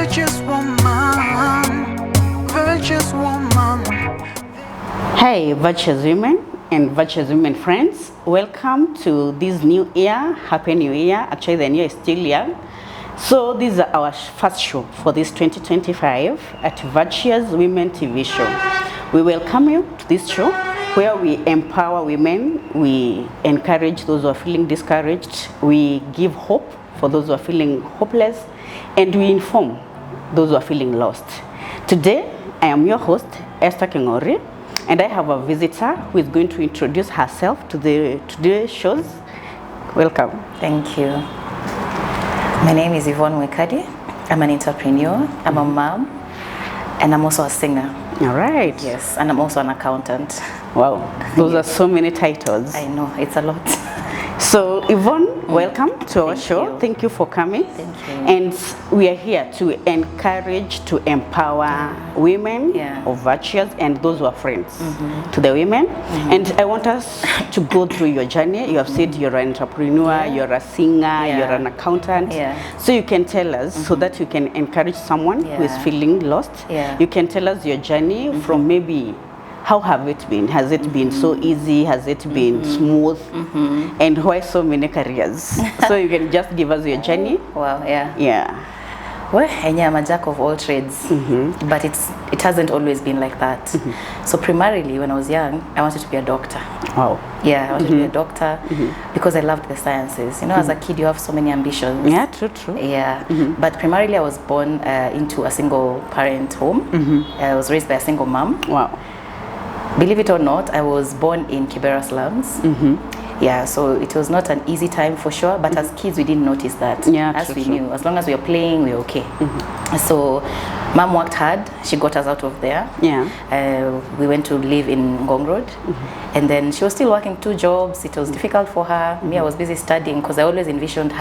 virtuous woman, virtuous woman. Hey, virtuous women and virtuous women friends, welcome to this new year. Happy New Year. Actually, the new year is still young. So this is our first show for this 2025 at Virtuous Women TV show. We welcome you to this show where we empower women, we encourage those who are feeling discouraged, we give hope for those who are feeling hopeless, and we inform those who are feeling lost. Today, I am your host, Esther Kingori, and I have a visitor who is going to introduce herself to today's shows. Welcome. Thank you. My name is Yvonne. I'm an entrepreneur, I'm a mom, and I'm also a singer. All right. Yes, and I'm also an accountant. Wow, those are so many titles. I know, it's a lot. So Yvonne, welcome to our show. You. Thank you for coming. Thank you. And we are here to encourage, to empower women of virtues and those who are friends to the women. And I want us to go through your journey. You have said you're an entrepreneur, you're a singer, you're an accountant. So you can tell us so that you can encourage someone who is feeling lost. You can tell us your journey from maybe how have it been? Has it been so easy? Has it been smooth? And why so many careers? So you can just give us your journey. Wow, Yeah. Well, I'm a jack of all trades, but it hasn't always been like that. So primarily, when I was young, I wanted to be a doctor. Wow. Yeah, I wanted to be a doctor because I loved the sciences. You know, as a kid, you have so many ambitions. Yeah, true. Yeah, but primarily, I was born into a single parent home. I was raised by a single mom. Wow. Believe it or not, I was born in Kibera slums. Yeah, so it was not an easy time for sure, but as kids we didn't notice that. Yeah, as we true. knew, as long as we were playing, we were okay. So mom worked hard, she got us out of there. We went to live in Ngong Road, and then she was still working 2 jobs. It was difficult for her. Me, I was busy studying because I always envisioned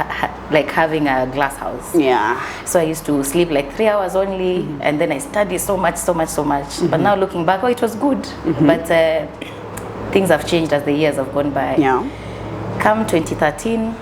like having a glass house. Yeah. So I used to sleep like 3 hours only, and then I studied so much. But now looking back, oh, it was good. But things have changed as the years have gone by. Yeah. Come 2013,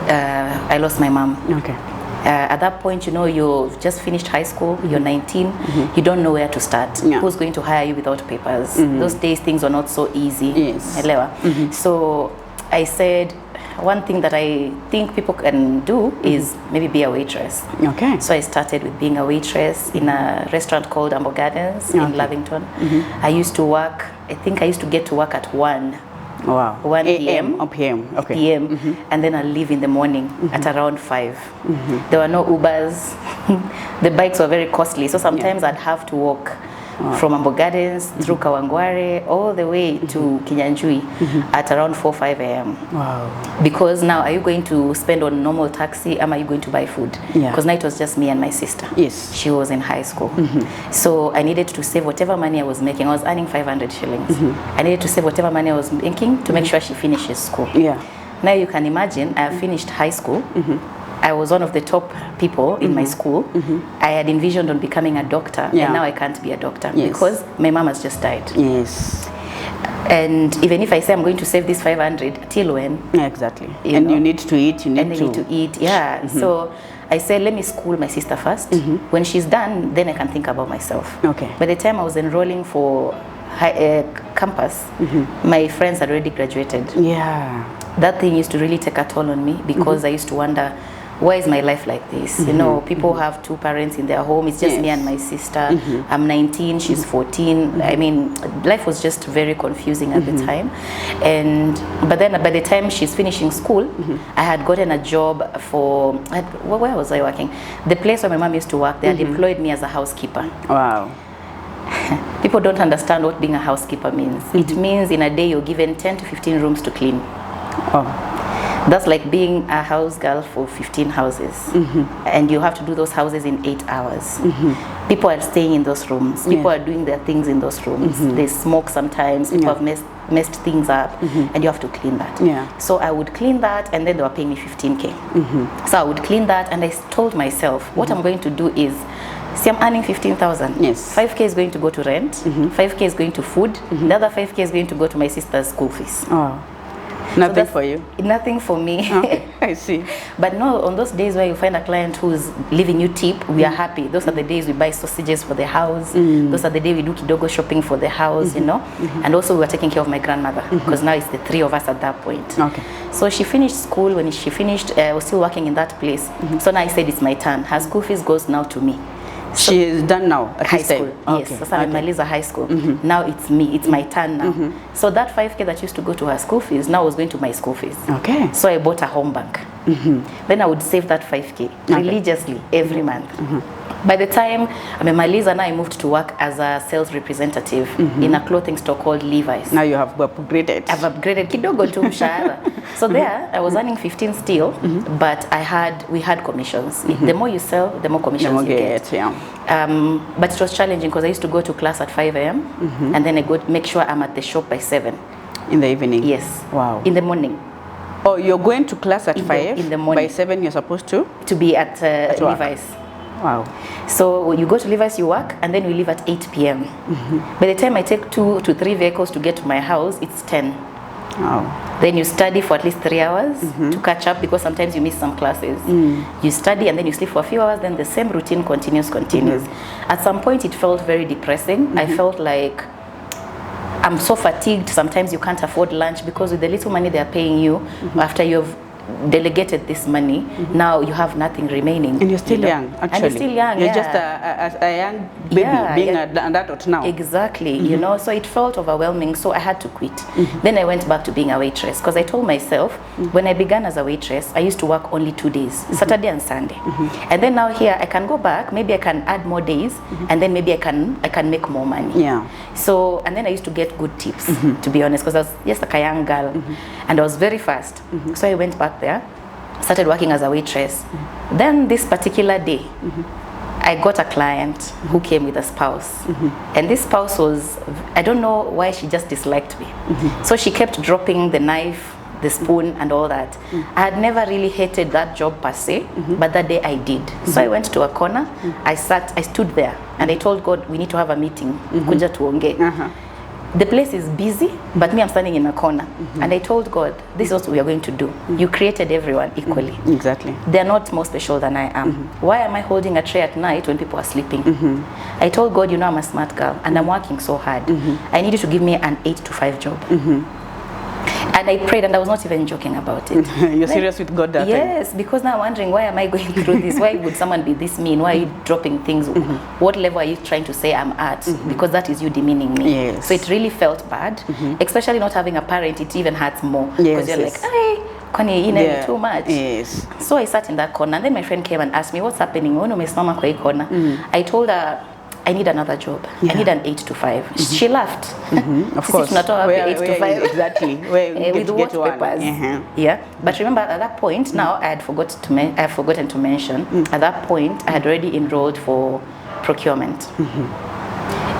I lost my mom. Okay. At that point, you know, you've just finished high school, you're 19, you don't know where to start. Who's going to hire you without papers? Those days, things were not so easy. Yes. So I said, one thing that I think people can do is maybe be a waitress. Okay. So I started with being a waitress in a restaurant called Ambo Gardens in Lavington. I used to work, I think I used to get to work at 1 Wow. 1 p.m. or PM. Okay. PM, and then I'll leave in the morning at around 5. There were no Ubers. The bikes were very costly, so sometimes I'd have to walk from Ambo Gardens through Kawangware all the way to Kinyanjui at around 4-5 a.m. Wow. Because now, are you going to spend on normal taxi, or are you going to buy food? Yeah. Because now it was just me and my sister. Yes. She was in high school. So I needed to save whatever money I was making. I was earning 500 shillings. I needed to save whatever money I was making to make sure she finishes school. Yeah. Now you can imagine, I have finished high school. I was one of the top people in my school. I had envisioned on becoming a doctor, and now I can't be a doctor because my mom has just died. Yes. And even if I say I'm going to save this 500, till when? Yeah, exactly. And you need to eat. You need to eat. Yeah. So I said, let me school my sister first. When she's done, then I can think about myself. Okay. By the time I was enrolling for campus, my friends had already graduated. Yeah. That thing used to really take a toll on me because I used to wonder, why is my life like this? You know, people have 2 parents in their home. It's just me and my sister. I'm 19, she's 14. I mean, life was just very confusing at the time. But then by the time she's finishing school, I had gotten a job for, where was I working? The place where my mom used to work, they had employed me as a housekeeper. Wow. People don't understand what being a housekeeper means. It means in a day you're given 10 to 15 rooms to clean. Oh. That's like being a house girl for 15 houses. And you have to do those houses in 8 hours. People are staying in those rooms. People are doing their things in those rooms. They smoke sometimes. People have messed things up, and you have to clean that. So I would clean that, and then they were paying me 15K. So I would clean that, and I told myself, what I'm going to do is, see, I'm earning 15,000. Yes. 5K is going to go to rent. 5K is going to food. The other 5K is going to go to my sister's school fees. Oh. Nothing for you? Nothing for me. Okay, I see. But no, on those days where you find a client who's leaving you tip, we are happy. Those are the days we buy sausages for the house. Those are the days we do kidogo shopping for the house, you know. And also we were taking care of my grandmother because now it's the three of us at that point. Okay. So she finished school. When she finished, I was still working in that place. So now I said it's my turn. Her school fees goes now to me. So she is done now at high this time? school. Okay. Yes, so I'm Maliza High School. Now it's me. It's my turn now. So that 5K that used to go to her school fees now was going to my school fees. Okay. So I bought a home bank. Then I would save that 5K religiously every month. By the time I'm Maliza, now I moved to work as a sales representative in a clothing store called Levi's. Now you have upgraded. I've upgraded kidogo to mshahara. So there I was earning 15 still, but we had commissions. The more you sell, the more commissions you get. Yeah. But it was challenging because I used to go to class at 5 a.m. And then I go make sure I'm at the shop by 7. In the evening? Yes. Wow. In the morning. Oh, you're going to class at 5? In the morning. By 7 you're supposed to? To be at Levi's. Wow. So you go to Levi's, you work, and then we leave at 8 p.m. By the time I take 2 to 3 vehicles to get to my house, it's 10. Wow. Then you study for at least 3 hours to catch up because sometimes you miss some classes. You study and then you sleep for a few hours, then the same routine continues. At some point it felt very depressing. I felt like I'm so fatigued. Sometimes you can't afford lunch because with the little money they're paying you after you've delegated this money, now you have nothing remaining. And you're still young, actually. And you're still young, You're just a young baby, being an adult now. Exactly, you know, so it felt overwhelming, so I had to quit. Then I went back to being a waitress because I told myself, when I began as a waitress, I used to work only 2 days, Saturday and Sunday. And then now here, I can go back, maybe I can add more days, and then maybe I can make more money. Yeah. So, and then I used to get good tips, to be honest, because I was just like a young girl, and I was very fast. So I went back there, started working as a waitress. Then this particular day, I got a client who came with a spouse. And this spouse was, I don't know why she just disliked me. So she kept dropping the knife, the spoon and all that. I had never really hated that job per se, but that day I did. So I went to a corner, I stood there and I told God, we need to have a meeting. Kuja tuonge. The place is busy, but me, I'm standing in a corner. And I told God, this is what we are going to do. You created everyone equally. Exactly. They're not more special than I am. Why am I holding a tray at night when people are sleeping? I told God, you know, I'm a smart girl and I'm working so hard. I need you to give me an 8 to 5 job. And I prayed, and I was not even joking about it. You're serious with God that time? Yes, because now I'm wondering, why am I going through this? Why would someone be this mean? Why are you dropping things? What level are you trying to say I'm at? Because that is you demeaning me. Yes. So it really felt bad, especially not having a parent. It even hurts more because you're like, hey, Kwani, you know, too much. Yes. So I sat in that corner, and then my friend came and asked me, what's happening? Corner. I told her, I need another job. I need an 8 to 5. She laughed. Of course. Where 8 to 5. Exactly. Where with what papers? Yeah. But remember, at that point, now I had forgotten to mention. At that point, I had already enrolled for procurement.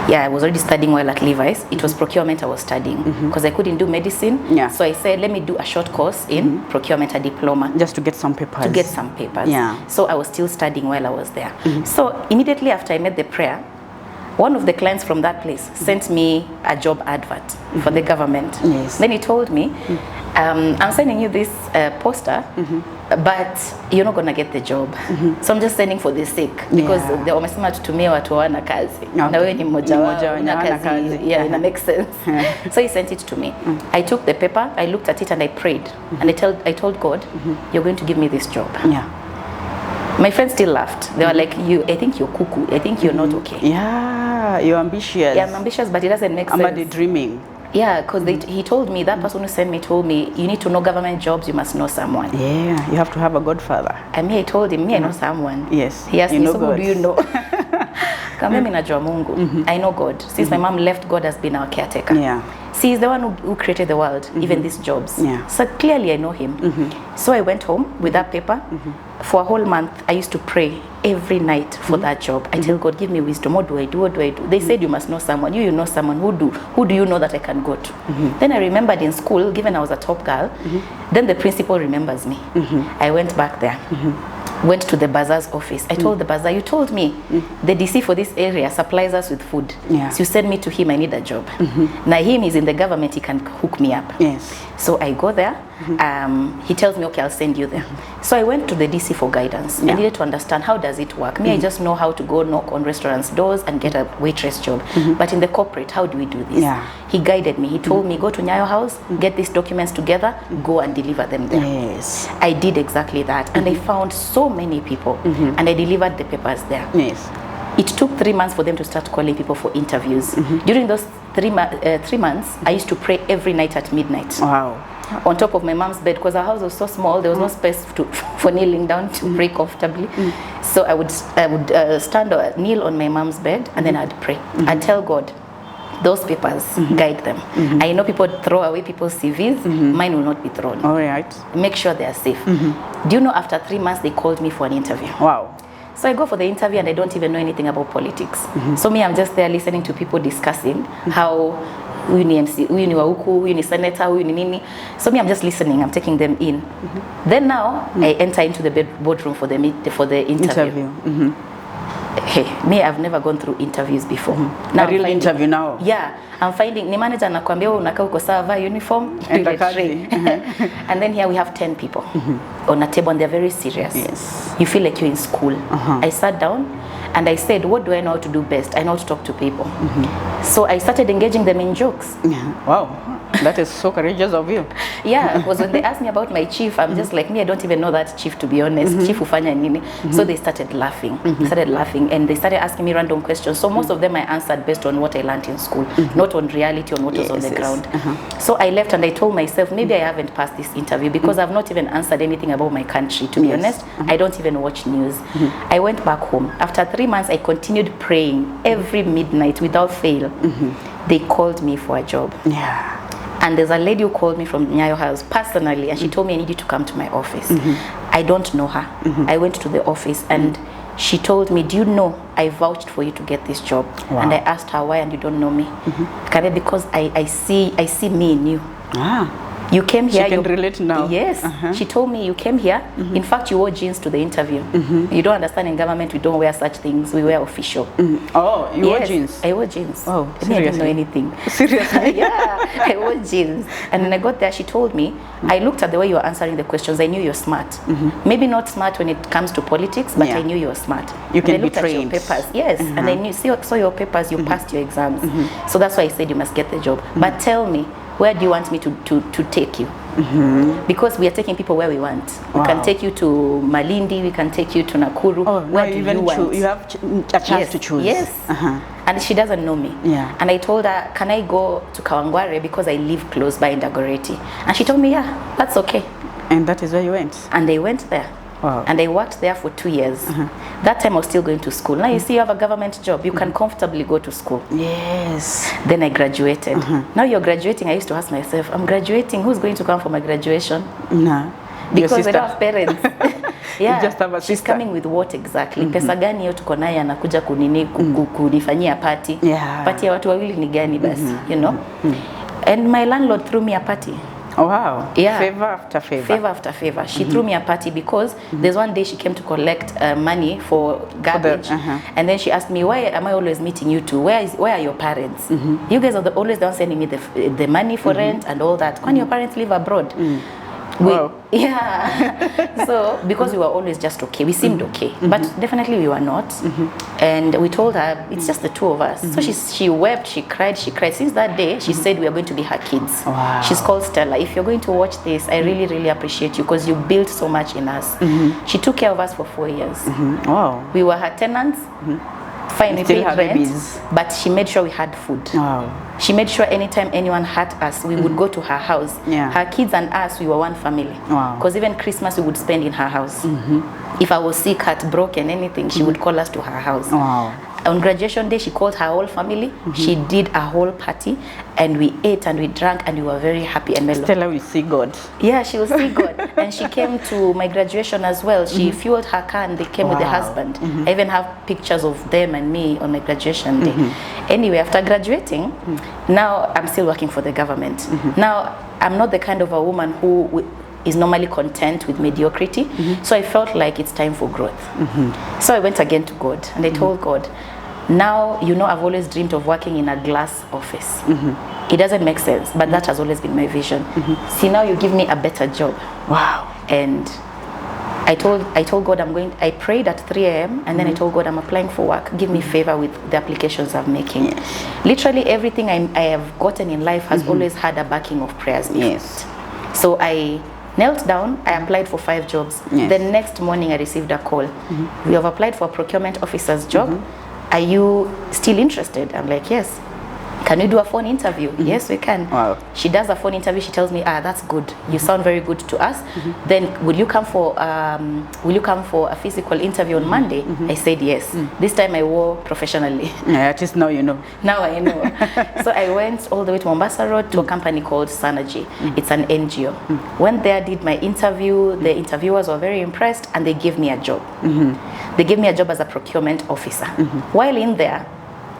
Yeah, I was already studying while at Levi's. It was procurement I was studying because I couldn't do medicine. Yeah. So I said, let me do a short course in procurement, a diploma. Just to get some papers. Yeah. So I was still studying while I was there. So immediately after I made the prayer, one of the clients from that place sent me a job advert for the government. Yes. Then he told me, I'm sending you this poster, but you're not going to get the job. So I'm just sending for the sake because they wamesema tutumie watu hawana kazi. Na wewe ni mmoja wao, una kazi. Yeah, it makes sense. So he sent it to me. I took the paper, I looked at it and I prayed. And I told God, you're going to give me this job. Yeah. My friends still laughed. They were like, I think you're cuckoo. I think you're not okay. Yeah, you're ambitious. Yeah, I'm ambitious, but it doesn't make sense. I'm dreaming. Yeah, because he told me, that person who sent me told me, you need to know government jobs, you must know someone. Yeah, you have to have a godfather. And me, I told him, I know someone. Yes. He asked me, so who do you know? Mm-hmm. I know God. Since my mom left, God has been our caretaker. Yeah. See, he's the one who created the world, even these jobs. Yeah. So clearly I know him. So I went home with that paper. For a whole month, I used to pray every night for that job. I tell God, give me wisdom. What do I do? What do I do? They said you must know someone. You know someone. Who do you know that I can go to? Then I remembered in school, given I was a top girl, then the principal remembers me. I went back there. went to the bazaar's office. I told the bazaar, you told me the DC for this area supplies us with food. Yeah. So you send me to him, I need a job. Now him is in the government, he can hook me up. Yes. So I go there, he tells me, okay, I'll send you there. So I went to the DC for guidance. Yeah. I needed to understand, how does it work? Me, I just know how to go knock on restaurants' doors and get a waitress job. But in the corporate, how do we do this? Yeah. He guided me. He told me, go to Nyayo House, get these documents together, go and deliver them there. Yes. I did exactly that. And I found so many people, and I delivered the papers there. Yes. It took 3 months for them to start calling people for interviews. During those 3 months, I used to pray every night at midnight. Wow. On top of my mom's bed, because our house was so small, there was no space for kneeling down to pray comfortably. So I would stand or kneel on my mom's bed, and then I'd pray. I'd tell God, those papers, guide them. I know people throw away people's CVs, mine will not be thrown. All right. Make sure they are safe. Do you know, after 3 months, they called me for an interview. Wow. So I go for the interview and I don't even know anything about politics. So me, I'm just there listening to people discussing how huyu ni MC, huyu ni wa huku, huyu ni senator, huyu ni nini. So me, I'm just listening, I'm taking them in. Then now, I enter into the boardroom for the interview. Hey, me, I've never gone through interviews before. Now, a real interview now? Yeah. I'm finding, ni manager anakuambia unakaa uko sawa, vaa uniform, and then here we have 10 people on a table and they're very serious. Yes. You feel like you're in school. I sat down and I said, what do I know how to do best? I know how to talk to people. So I started engaging them in jokes. Wow. That is so courageous of you. Yeah, because when they asked me about my chief, I'm just like, me, I don't even know that chief, to be honest. Chief ufanya nini. So they started laughing. And they started asking me random questions. So most of them I answered based on what I learned in school, not on reality, on what was on the ground. So I left and I told myself, maybe I haven't passed this interview because I've not even answered anything about my country, to be honest. I don't even watch news. I went back home. After 3 months, I continued praying every midnight without fail. They called me for a job. Yeah. And there's a lady who called me from Nyayo House personally, and she told me I need you to come to my office. I don't know her. I went to the office and she told me, do you know I vouched for you to get this job? Wow. And I asked her, why, and you don't know me? Because I see me in you. You came here. She can relate now. Yes. She told me you came here. In fact, you wore jeans to the interview. You don't understand, in government we don't wear such things. We wear official. Oh, you wore jeans? I wore jeans. Oh, seriously? I didn't know anything. Seriously? Yeah, I wore jeans. And when I got there, she told me, I looked at the way you were answering the questions. I knew you're smart. Maybe not smart when it comes to politics, but I knew you were smart. You can I looked be trained. at your papers. Yes, and I knew, saw your papers, you passed your exams. So that's why I said you must get the job. But tell me, where do you want me to take you? Because we are taking people where we want. We can take you to Malindi, we can take you to Nakuru. Oh, where do you want? You have a chance to choose. Yes. And she doesn't know me. Yeah. And I told her, can I go to Kawangware because I live close by in Dagoretti? And she told me, yeah, that's okay. And that is where you went? And I went there. Wow. And I worked there for 2 years. That time I was still going to school. Now you see, you have a government job. You can comfortably go to school. Yes. Then I graduated. Now you're graduating. I used to ask myself, I'm graduating. Who's going to come for my graduation? No. Because I don't have parents. Yeah. You just have a She's sister. coming with what exactly? Pesa gani hiyo tuko naye anakuja kunifanyia party? Yeah. Party ya watu wawili ni gani basi, you know? And my landlord threw me a party. Oh, wow. Yeah. Favor after favor. Favor after favor. She threw me a party because there's one day she came to collect money for garbage. And then she asked me, why am I always meeting you two? Where are your parents? You guys are always the ones sending me the money for rent and all that. When your parents live abroad? Wow. Yeah. So because we were always just okay, we seemed okay, but definitely we were not. And we told her it's just the two of us. So she wept, she cried. Since that day, she said we are going to be her kids. Wow. She's called Stella. If you're going to watch this, I really, really appreciate you because you built so much in us. She took care of us for 4 years. Wow. We were her tenants. Fine, we Still paid have rent, babies. but she made sure we had food. Wow. She made sure anytime anyone hurt us, we would go to her house. Yeah. Her kids and us, we were one family. Wow. Because even Christmas, we would spend in her house. If I was sick, heartbroken, anything, she would call us to her house. Wow. On graduation day, she called her whole family. She did a whole party, and we ate and we drank, and we were very happy and mellow. Stella will see God. Yeah, she will see God. And she came to my graduation as well. She fueled her car and they came with the husband. I even have pictures of them and me on my graduation day. Anyway, after graduating, now I'm still working for the government. Now, I'm not the kind of a woman who, is normally content with mediocrity. So I felt like it's time for growth. So I went again to God and I told God, now, you know, I've always dreamed of working in a glass office. It doesn't make sense, but that has always been my vision. See, now you give me a better job. Wow. And I told God I prayed at 3 a.m. and then I told God I'm applying for work. Give me favor with the applications I'm making. Literally everything I have gotten in life has always had a backing of prayers. Yes. So I knelt down, I applied for 5 jobs. The next morning I received a call. We have applied for a procurement officer's job. Are you still interested? I'm like, yes. Can we do a phone interview? Yes, we can. Wow. She does a phone interview. She tells me, that's good. You sound very good to us. Then will you come for a physical interview on Monday? I said yes. This time I wore professionally. Yeah, at least now you know. Now I know. So I went all the way to Mombasa Road to a company called Synergy. It's an NGO. Went there, did my interview. The interviewers were very impressed and they gave me a job. They gave me a job as a procurement officer. While in there,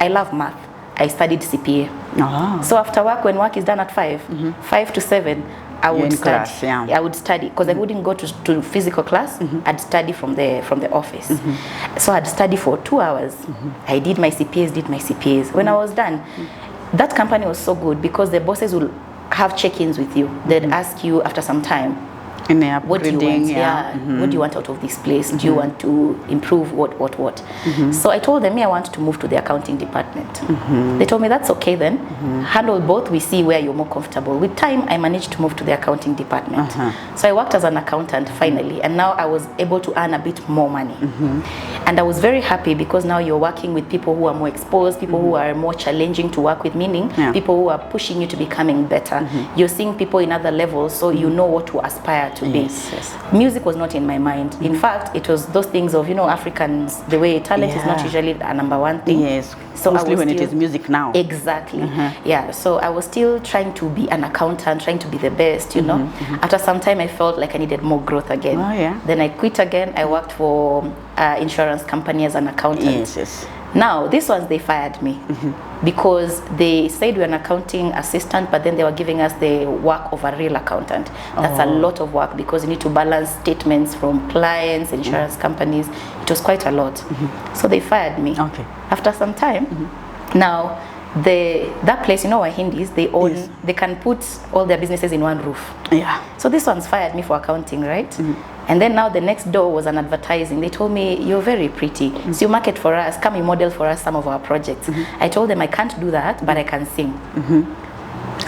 I love math. I studied CPA. So after work, when work is done at 5 to 7, I would study. Class, I would study because I wouldn't go to physical class. I'd study from the office. So I'd study for 2 hours. I did my CPAs. When I was done, that company was so good because the bosses will have check-ins with you. They'd ask you after some time, what do you want? What do you want out of this place? Do you want to improve what? So I told them, I want to move to the accounting department. They told me, that's okay then. Handle both, we see where you're more comfortable. With time, I managed to move to the accounting department. So I worked as an accountant finally, and now I was able to earn a bit more money. And I was very happy because now you're working with people who are more exposed, people who are more challenging to work with, meaning people who are pushing you to becoming better. You're seeing people in other levels, so you know what to aspire to be. Music was not in my mind. In fact, it was those things of, Africans, the way talent is not usually a number one thing. Yes, so mostly when it is music now. Exactly. Yeah, so I was still trying to be an accountant, trying to be the best, After some time, I felt like I needed more growth again. Then I quit again. I worked for insurance company as an accountant. Now, these ones, they fired me because they said we're an accounting assistant, but then they were giving us the work of a real accountant. That's a lot of work because you need to balance statements from clients, insurance companies. It was quite a lot. So they fired me. After some time, now, that place, our Hindis, they own, they can put all their businesses in one roof. So this one's fired me for accounting, right? And then now the next door was an advertising. They told me, you're very pretty. So you market for us, come you model for us some of our projects. I told them I can't do that, but I can sing.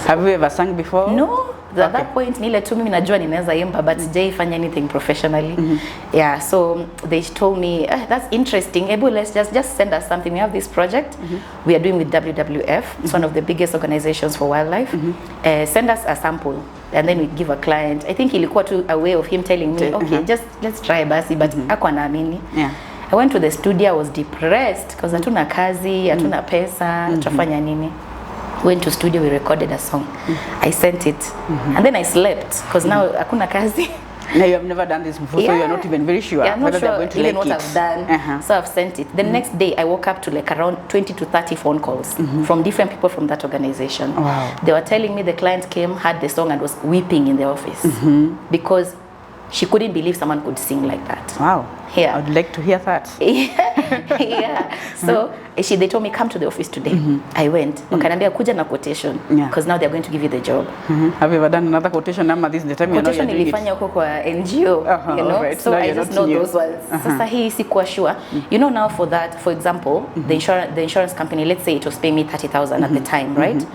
Have you ever sung before? No. At that point, nile tu mimi najua ninaweza imba, but sijaifanya anything professionally. Yeah, so they told me, that's interesting. Ebu, let's just send us something. We have this project we are doing with WWF. It's one of the biggest organizations for wildlife. Send us a sample. And then we give a client. I think ilikuwa tu a way of him telling me, okay, just let's try basi, but hakuwa naamini. I went to the studio, I was depressed because hatuna kazi, hatuna pesa, tutafanya nini? Went to studio, we recorded a song. I sent it. And then I slept because now hakuna kazi. Now you have never done this before, so you're not even very sure whether they're going to even like what it. I've done. So I've sent it. The next day, I woke up to like around 20 to 30 phone calls from different people from that organization. They were telling me the client came, heard the song, and was weeping in the office because she couldn't believe someone could sing like that. Wow. Yeah. I would like to hear that. So they told me, come to the office today. I went. Wakanambia kuja na quotation because now they're going to give you the job. Have you ever done another quotation? This is the time quotation nilifanya huko kwa NGO, right. So I just know those ones. Sasa hii sikuwa sure. Now for that, for example, the insurance company, let's say it was paying me 30,000 at the time, right?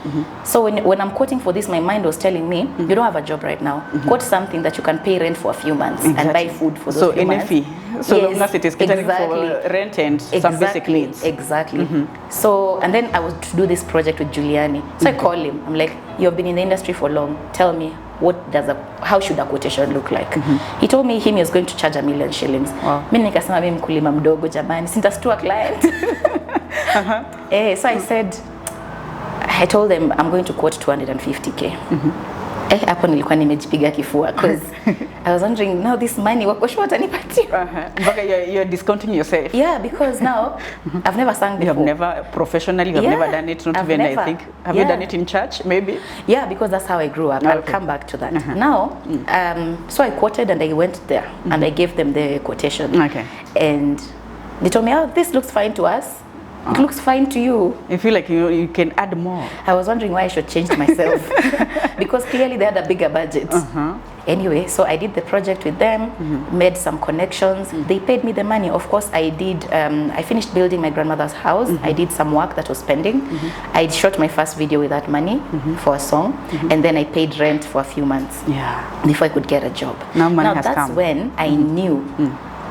So when I'm quoting for this, my mind was telling me, you don't have a job right now. Quote something that you can pay rent for a few months and buy food for those few months. So long as it is catering for rent and some basic needs. Exactly. So, and then I was to do this project with Giuliani. So I call him. I'm like, you've been in the industry for long. Tell me, how should a quotation look like? He told me he was going to charge $1 million shillings. Mimi nikasema mimi mkulima mdogo jamani, sintastua client. So I told them I'm going to quote 250K. Hapo nilikuwa nimejipiga kifua because I was wondering, now this money wako sure watanipatia. But you're discounting yourself. Yeah, because now I've never sung before. You have never professionally, you have never done it, not even I think. Have you done it in church maybe? Yeah, because that's how I grew up. I'll come back to that. Now, so I quoted and I went there and I gave them the quotation. Okay. And they told me, oh, this looks fine to us. It looks fine to you. You feel like you can add more. I was wondering why I should change myself because clearly they had a bigger budget. Anyway, so I did the project with them, made some connections. They paid me the money. Of course, I did. I finished building my grandmother's house. I did some work that was pending. I shot my first video with that money for a song, and then I paid rent for a few months before I could get a job. Now money has that's come. when I knew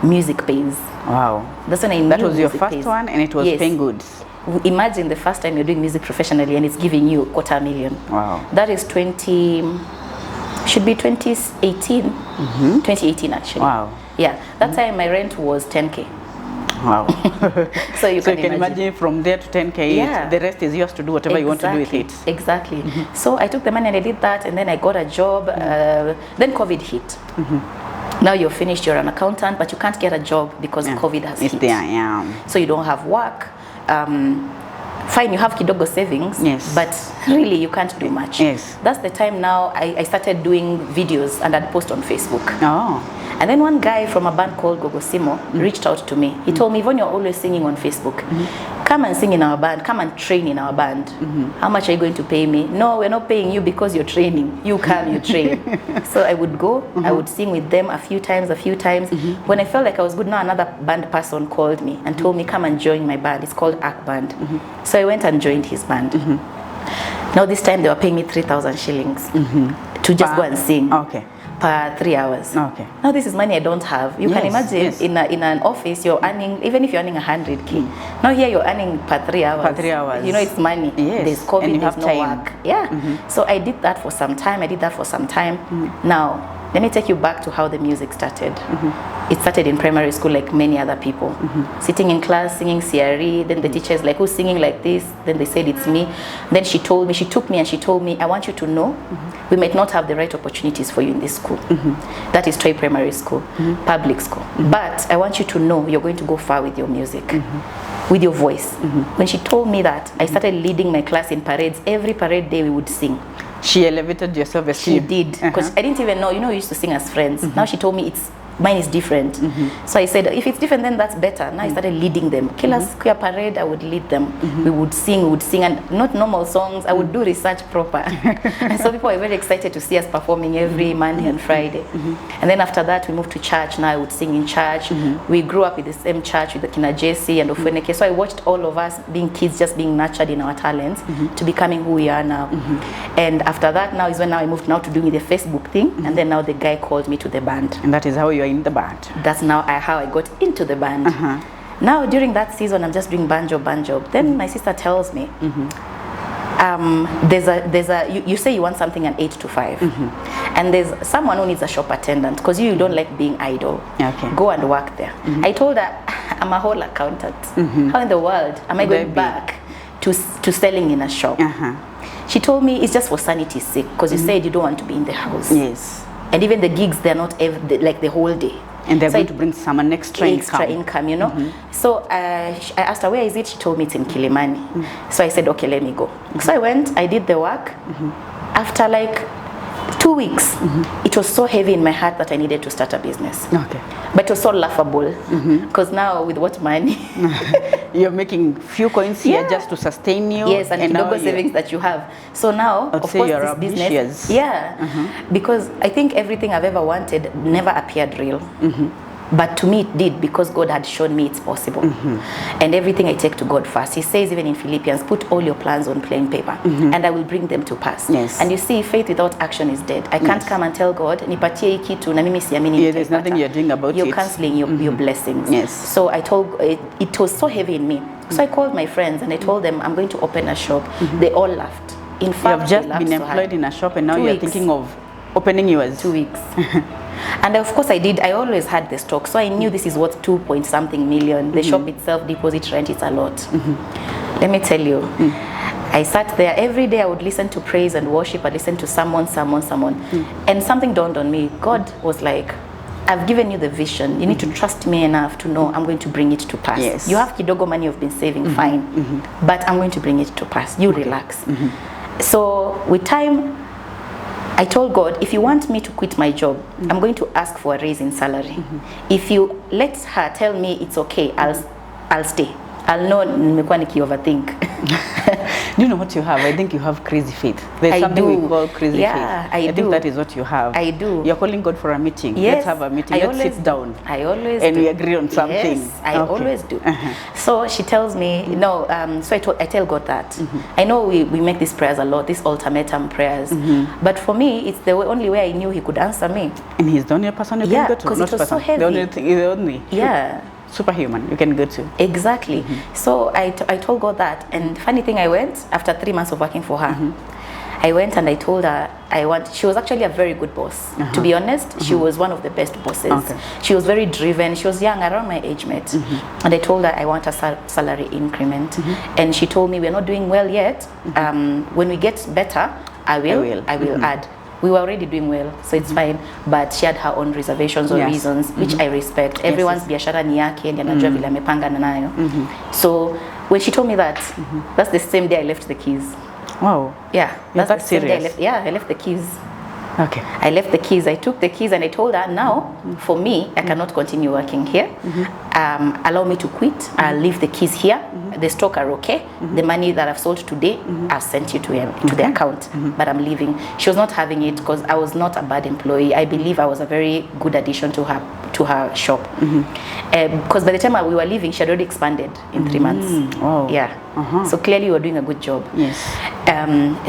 music pays. Wow. That's when I knew that was your music first pays. one, and it was paying good. Imagine the first time you're doing music professionally and it's giving you $250,000. Wow. That is 2018. 2018 actually. Wow. Yeah, that time my rent was 10K. Wow. So you can imagine from there to 10K, the rest is yours to do whatever you want to do with it. Exactly. So I took the money and I did that, and then I got a job. Then COVID hit. Now you're finished, you're an accountant, but you can't get a job because COVID has hit. So you don't have work. Fine, you have kidogo savings, but really you can't do much. That's the time now I started doing videos and I'd post on Facebook. And then one guy from a band called Gogosimo reached out to me. He told me, Yvonne, you're always singing on Facebook. Come and sing in our band. Come and train in our band. How much are you going to pay me? No, we're not paying you because you're training. You come, you train. So I would go. I would sing with them a few times. When I felt like I was good, now another band person called me and told me, come and join my band. It's called Arc Band. So I went and joined his band. Now this time they were paying me 3,000 shillings to just go and sing. Per 3 hours. Now this is money I don't have. You can imagine in an office you're earning, even if you're earning 100K. Now here you're earning per 3 hours. Per 3 hours. You know, it's money. There's COVID, and there's no work. So I did that for some time. Now let me take you back to how the music started. It started in primary school like many other people. Sitting in class, singing CRE, then the teacher is like, who's singing like this? Then they said it's me. Then she told me, she took me and she told me, I want you to know, we might not have the right opportunities for you in this school. That is Troy Primary School, public school. But I want you to know you're going to go far with your music. With your voice. When she told me that, I started leading my class in parades. Every parade day we would sing. She elevated your self-esteem. She did, because I didn't even know, we used to sing as friends. Now she told me mine is different. So I said, if it's different, then that's better. Now I started leading them. Kila Square Parade, I would lead them. We would sing, and not normal songs. I would do research proper. And so people were very excited to see us performing every Monday and Friday. And then after that, we moved to church. Now I would sing in church. We grew up with the same church with the Kina JC and Ofweneke. So I watched all of us being kids, just being nurtured in our talents to becoming who we are now. And after that, now is when I moved now to doing the Facebook thing. And then now the guy called me to the band. And that is how you in the band. That's now how I got into the band. Now during that season I'm just doing banjo. Then my sister tells me you say you want something at 8 to 5 and there's someone who needs a shop attendant because you don't like being idle. Go and work there. I told her I'm a whole accountant. How in the world am I going back to selling in a shop? She told me it's just for sanity's sake because you said you don't want to be in the house. And even the gigs, they're not like the whole day. And they're going to bring some extra income. So I asked her, where is it? She told me it's in Kilimani. So I said, okay, let me go. So I went, I did the work. After like 2 weeks, it was so heavy in my heart that I needed to start a business. But it was so laughable because now with what money? You're making few coins here just to sustain you. And now savings that you have. So now, of course, this business, because I think everything I've ever wanted never appeared real. But to me it did because God had shown me it's possible. And everything I take to God first. He says even in Philippians, put all your plans on plain paper and I will bring them to pass. And you see, faith without action is dead. I can't come and tell God, nipatie hii kitu na mimi siamini. There's nothing you're doing about it. You're cancelling your blessings. So I told, it was so heavy in me. So I called my friends and I told them I'm going to open a shop. They all laughed. In fact, you've just been employed in a shop and now you're thinking of opening yours. 2 weeks. And of course I did. I always had the stock, so I knew this is worth 2.something million. The shop itself, deposit rent, it's a lot. Let me tell you, I sat there every day. I would listen to praise and worship. I listened to someone, and something dawned on me. God was like, I've given you the vision. You need to trust me enough to know I'm going to bring it to pass. Yes. You have kidogo money you've been saving, fine, but I'm going to bring it to pass. You relax. So with time, I told God, if you want me to quit my job, I'm going to ask for a raise in salary. If you let her tell me it's okay, I'll stay. I'll know nimekuwa niki overthink. Do you know what you have? I think you have crazy faith. There's something we call crazy faith. I think that is what you have. I do. You're calling God for a meeting. Yes, Let's have a meeting. Let's sit down. I always and do. we agree on something. Yes, I always do. So she tells me, no, so I tell God that. I know we make these prayers a lot, these ultimatum prayers. But for me, it's the only way I knew he could answer me. And he's the only person you can go to. Because it was so heavy. The only thing, the only. Yeah. Superhuman you can go to. Exactly. So I told God that, and funny thing, I went after 3 months of working for her. I went and I told her she was actually a very good boss. To be honest, she was one of the best bosses. She was very driven. She was young, around my age mate. And I told her I want a salary increment. And she told me we're not doing well yet. When we get better, I will add. We were already doing well, so it's fine, but she had her own reservations or reasons, which I respect. Everyone's biashara ni yake, and anajua vile amepanga nayo. So when she told me that, that's the same day I left the keys. Wow. Yeah, that's the same day serious. I left the keys. Okay. I left the keys. I took the keys and I told her, now, for me, I cannot continue working here. Allow me to quit. I'll leave the keys here. The stock are okay. The money that I've sold today, I've sent you to the account. But I'm leaving. She was not having it because I was not a bad employee. I believe I was a very good addition to her shop. Because by the time we were leaving, she had already expanded in 3 months. Wow. Yeah. So clearly, you were doing a good job. Yes.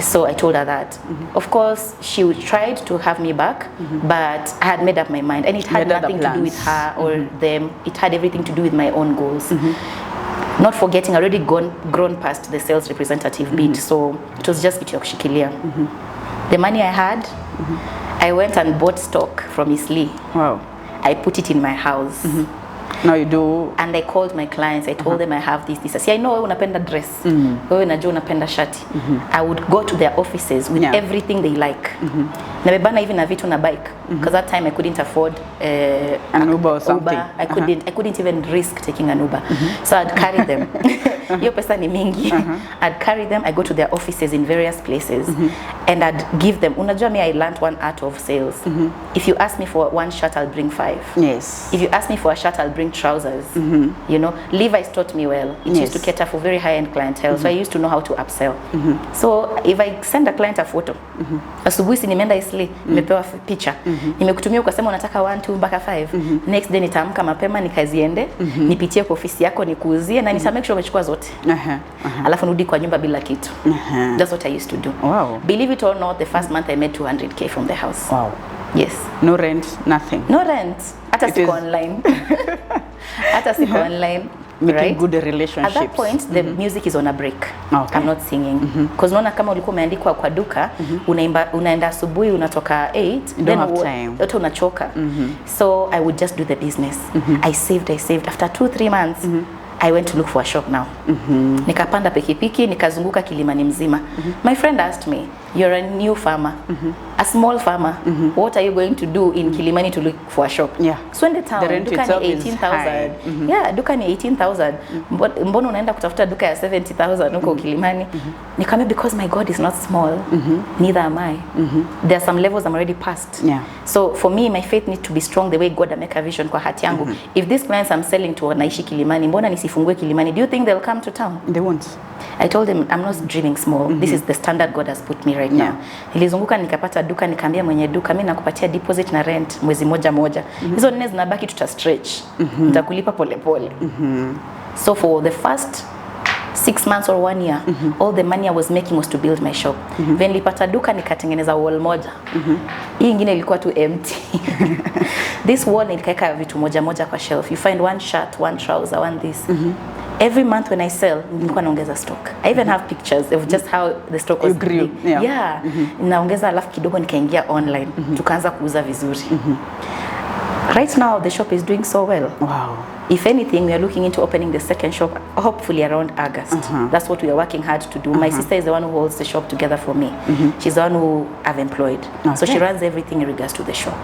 So I told her that. Of course, she tried to have me back, but I had made up my mind, and it had nothing to do with her or them. It had everything to do with my own goals. Not forgetting, I already grown past the sales representative bit, so it was just kushikilia. The money I had, I went and bought stock from Isli. Wow. I put it in my house. Now you do. And I called my clients. I told them I have this. I said, I know wewe unapenda dress. Wewe unajua unapenda shati. I would go to their offices with everything they like. Nabebana even na vitu na bike. Because that time I couldn't afford an Uber or something. Uber. I couldn't even risk taking an Uber. So I'd carry them. Hiyo pesa ni mingi. I'd carry them. I go to their offices in various places, and I'd give them. Unajua me, I learned one art of sales. If you ask me for one shirt, I'll bring 5. Yes. If you ask me for a shirt, I'll bring trousers. You know, Levi's taught me well. It used to cater for very high-end clientele, so I used to know how to upsell. So if I send a client a photo, asubuhi si nimeenda Isli, nimepewa picha, nimekutumia ukasema unataka 1 2 mpaka 5, next day nitaamka mapema nikaziende, nipitie kwa ofisi yako nikuuzie na nita make sure umechukua zote. Alafu nirudi kwa nyumba bila kitu. That's what I used to do. Wow. Believe it or not, the first month I made 200k from the house. Wow. Yes. No rent, nothing. No rent. Hata siko online. Hata siko online. Making right? good relationships. At that point, the music is on a break. Okay. I'm not singing. Because unaona kama ulikuwa umeandikwa kwa duka, unaenda asubuhi unatoka 8, then yote unachoka. So I would just do the business. I saved. After 2-3 months, I went to look for a shop now. Nikapanda pikipiki, nikazunguka Kilimani mzima. My friend asked me, you're a new farmer, a small farmer. What are you going to do in Kilimani to look for a shop? Yeah. So in the town, the rent duka itself ni is 18,000. Yeah, duka ni 18,000. Mbona unaenda kutafuta duka ya 70,000 huko Kilimani? Nikamwambia, because my God is not small, neither am I. There are some levels I'm already past. Yeah. So for me, my faith needs to be strong the way God ameka vision kwa hati yangu. If these clients I'm selling to wanaishi Kilimani, mbona nisifungue Kilimani? Do you think they'll come to town? They won't. I told them I'm not dreaming small. This is the standard God has put me right now. Nilizunguka nikapata duka, nikaambia mwenye duka, mimi nakupatia deposit na rent mwezi moja. Hizo nne zinabaki tuta stretch. Nitakulipa pole pole. So for the first 6 months or 1 year, all the money I was making was to build my shop. Then nilipata duka nikatengeneza wall moja. Hii nyingine ilikuwa tu empty. This wall nikaweka vitu moja kwa shelf. You find one shirt, one trouser, one this. Every month when I sell, nilikuwa naongeza stock. I even have pictures of just how the stock was grew. Yeah. Naongeza alafu kidogo nikaingia online. Tukaanza kuuza vizuri. Right now the shop is doing so well. Wow. If anything, we are looking into opening the second shop, hopefully around August. That's what we are working hard to do. My sister is the one who holds the shop together for me. She's the one who I've employed. So she runs everything in regards to the shop.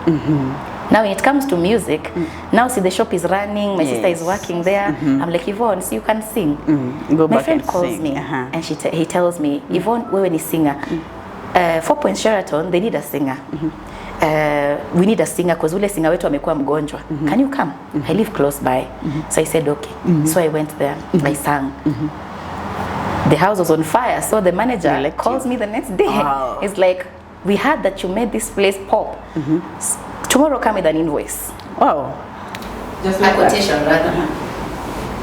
Now, when it comes to music, now see the shop is running, my sister is working there. I'm like, Yvonne, see, you can sing. My friend calls me and he tells me, Yvonne, wewe ni singer. 4 Points Sheraton, they need a singer. We need a singer because ule singer wetu amekuwa mgonjwa. Can you come? I live close by. So I said okay. So I went there. I sang. The house was on fire. So the manager calls me the next day. It's like, we heard that you made this place pop. Tomorrow come with an invoice. Wow. Just like a quotation rather.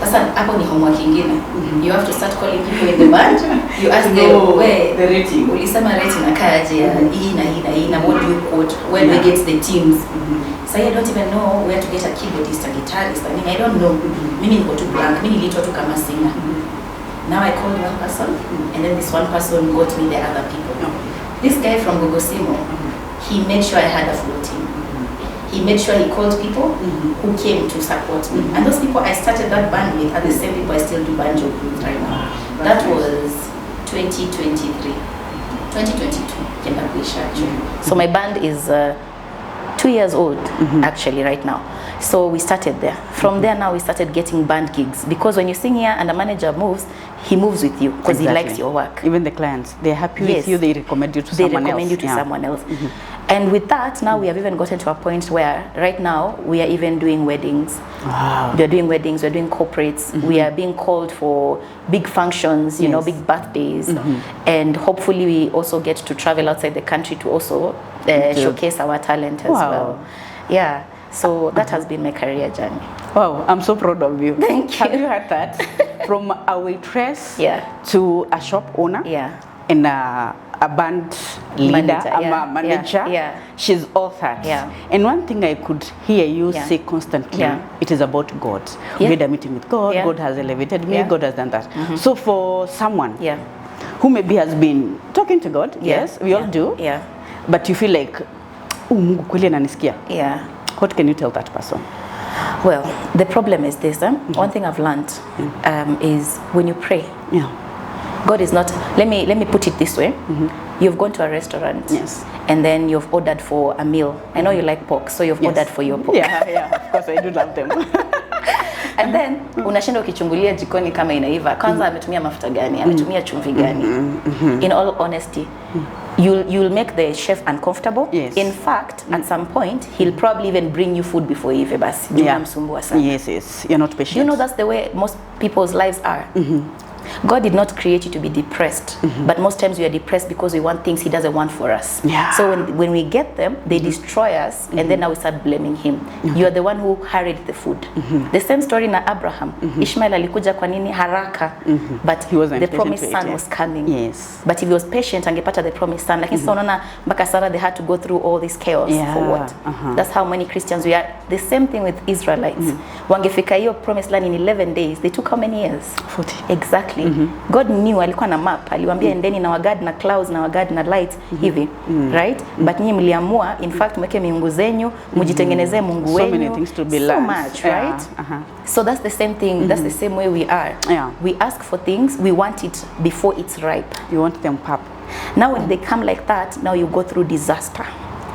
Sasa hapo ni homework ingine. You have to start calling people in the band. You ask them where the rating. Ulisema rating akaje ya hii na hii na hii na what do you quote? Where do we get the teams? So I don't even know where to get a keyboardist, a guitarist. I mean, I don't know. Mimi niko tu blank. Mimi nilitwa tu kama singer. Now I called one person and then this one person got me the other people. This guy from Gogosimo, he made sure I had a full team. He made sure he called people who came to support me. And those people I started that band with are the same people I still do banjo with right now. That was 2023. 2022. So my band is 2 years old actually right now. So we started there. From there now we started getting band gigs. Because when you sing here and the manager moves, he moves with you because he likes your work. Even the clients, they're happy with you, they recommend you to someone else. They recommend you to someone else. And with that, now we have even gotten to a point where right now we are even doing weddings. Wow. We are doing weddings, we're doing corporates. We are being called for big functions, you know, big birthdays. And hopefully we also get to travel outside the country to also showcase our talent as well. Yeah. So that has been my career journey. Wow, I'm so proud of you. Thank you. Have you heard that? From a waitress to a shop owner and a band leader, a manager. She's all that. And one thing I could hear you say constantly, it is about God. We had a meeting with God, God has elevated me, God has done that. So for someone who maybe has been talking to God, yes, we all do, but you feel like, Mungu kweli ananisikia. What can you tell that person? Well, the problem is this. One thing I've learned is when you pray, God is not, let me put it this way. You've gone to a restaurant and then you've ordered for a meal. I know you like pork, so you've ordered for your pork. Of course I do love them. And then unashinda ukichungulia jikoni kama inaiva. Kwanza ametumia mafuta gani? Ametumia chumvi gani? In all honesty, you'll make the chef uncomfortable. In fact, at some point, he'll probably even bring you food before you even basi. Yes, you're not patient. You know that's the way most people's lives are. God did not create you to be depressed, but most times we are depressed because we want things He doesn't want for us. So when we get them, they destroy us, and then now we start blaming Him. You are the one who hurried the food. The same story na Abraham. Ishmael alikuja kwa nini haraka, but the promised son was coming. But if he was patient, angepata the promised son. Lakini sasa unaona mpaka Sarah they had to go through all this chaos for what? That's how many Christians we are. The same thing with Israelites. Wangefika hiyo promised land in 11 days. They took how many years? 40. Exactly. God knew, alikuwa na map, aliwaambia endeni na wagad na clouds na wagad na lights hivi, right? But nyinyi mliamua, in fact mweke miungu zenyu, mujitengenezee Mungu wenu. So many things to be so much, right? So that's the same thing, that's the same way we are. We ask for things, we want it before it's ripe. You want them pop. Now when they come like that, now you go through disaster.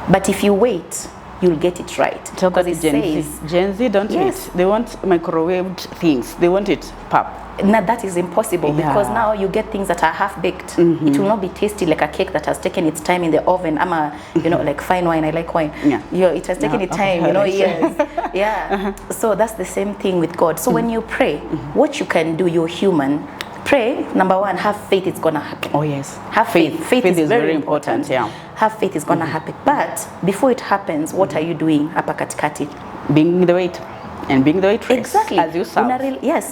But if you wait, you'll get it right. Because it says Gen Z don't wait. They want microwaved things. They want it pop. Now that is impossible because now you get things that are half baked. It will not be tasty like a cake that has taken its time in the oven. I'm a, you know, like fine wine. I like wine. It has taken its time. You know, years. So that's the same thing with God. So when you pray, what you can do, you're human. Pray. Number one, have faith. It's gonna happen. Oh yes. Have faith. Faith is very important. Have faith is gonna happen. But before it happens, what are you doing? Hapa katikati. Being the waiter. And being the waitress. Exactly. As you serve.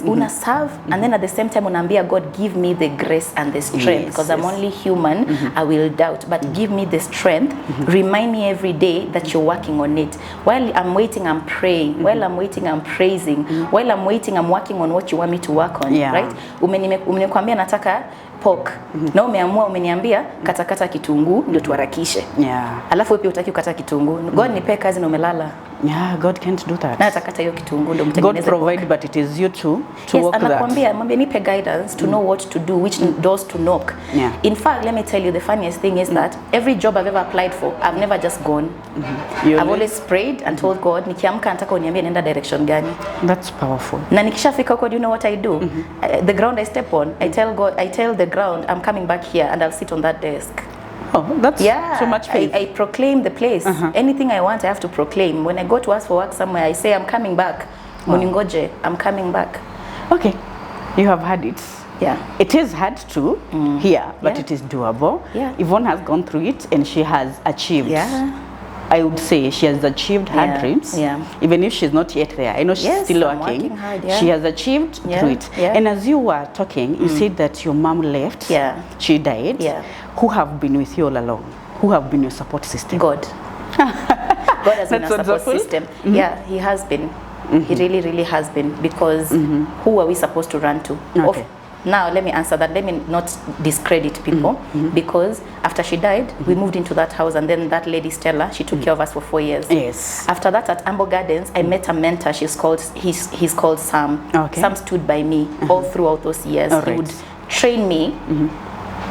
Una serve, and then at the same time unaambia God, give me the grace and the strength, because I'm only human, I will doubt, but give me the strength. Remind me every day that you're working on it. While I'm waiting, I'm praying. While I'm waiting, I'm praising. While I'm waiting, I'm working on what you want me to work on, right? Umenikwambia nataka pork na umeamua umeniambia katakata kitunguu ndio tuharakishe. Alafu wewe pia utaki kukata kitunguu. God nipe kazi na umelala. Yeah, God can't do that. Na atakata hiyo kitunguu ndio mtengeneze. God provide, but it is you to work that. Anakuambia mwambie nipe guidance to know what to do, which doors to knock. In fact, let me tell you, the funniest thing is that every job I've ever applied for, I've never just gone. I've always prayed and told God, nikiamka nataka uniambie nenda direction gani. That's powerful. Na nikishafika huko, do you know what I do? The ground I step on, I tell God, I tell the ground, I'm coming back here and I'll sit on that desk. Oh, that's so much faith. I proclaim the place. Anything I want, I have to proclaim. When I go to ask for work somewhere, I say, I'm coming back. Muningoje, I'm coming back. Okay, you have had it. Yeah. It is hard to hear, but it is doable. Yeah. Yvonne has gone through it and she has achieved. Yeah. I would say she has achieved her dreams. Yeah. Even if she's not yet there. I know she's still working. Hard, She has achieved through it. Yeah. And as you were talking, you said that your mom left. Yeah. She died. Yeah. Who have been with you all along? Who have been your support system? God. God has been our support system. Yeah, he has been. He really, really has been. Because who are we supposed to run to? Okay. Now, let me answer that. Let me not discredit people. Because after she died, we moved into that house, and then that lady, Stella, she took care of us for 4 years. Yes. After that, at Ambo Gardens, I met a mentor. He's called Sam. Okay. Sam stood by me all throughout those years. All He right. would train me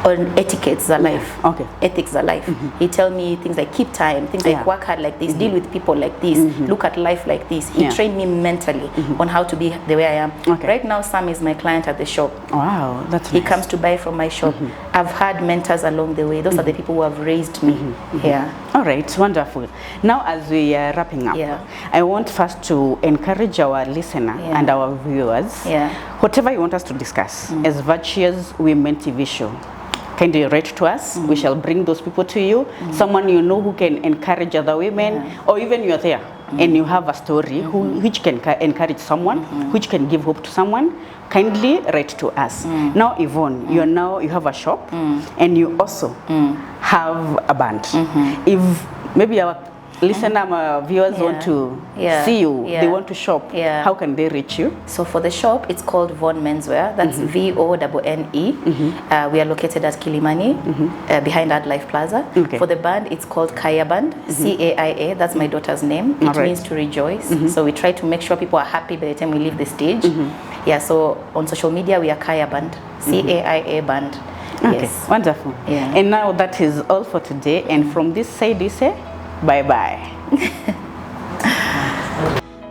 on etiquettes of life. Okay. Ethics of life. He tell me things like keep time, things like work hard like this, deal with people like this, look at life like this. He trained me mentally on how to be the way I am. Okay. Right now, Sam is my client at the shop. Wow, that's He nice. comes to buy from my shop. I've had mentors along the way. Those are the people who have raised me. Yeah. All right, wonderful. Now, as we are wrapping up, I want first to encourage our listener and our viewers, whatever you want us to discuss as Virtuous Women TV show, kindly write to us. We shall bring those people to you. Someone you know who can encourage other women, or even you're there and you have a story which can encourage someone, which can give hope to someone. Kindly write to us. Now, Yvonne, you have a shop and you also have a band. If maybe our listener, viewers want to see you, they want to shop, how can they reach you? So for the shop, it's called Yvonne Menswear. That's VONNE. We are located at Kilimani, behind Ad Life Plaza. Okay. For the band, it's called Kaya Band, CAIA. That's my daughter's name. It means to rejoice. So we try to make sure people are happy by the time we leave the stage. Yeah, so on social media, we are Kaya Band, CAIA Band. Okay, Yes. wonderful. Yeah. And now that is all for today. And from this side, we say bye-bye.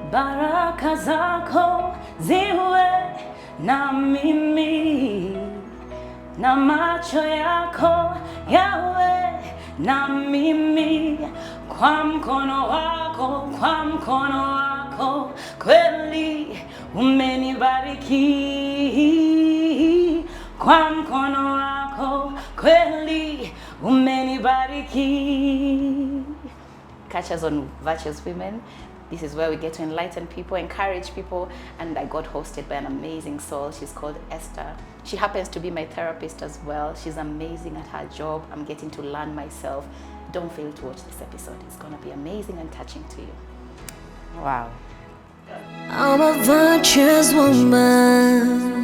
Baraka zako ziwe na mimi, na macho yako yawe na mimi, kwa mkono wako kweli umenibariki, kwa mkono wako kweli umenibariki. Catch us on Virtuous Women. This is where we get to enlighten people, encourage people, and I got hosted by an amazing soul. She's called Esther. She happens to be my therapist as well. She's amazing at her job. I'm getting to learn myself. Don't fail to watch this episode. It's going to be amazing and touching to you. Wow. I'm a virtuous woman.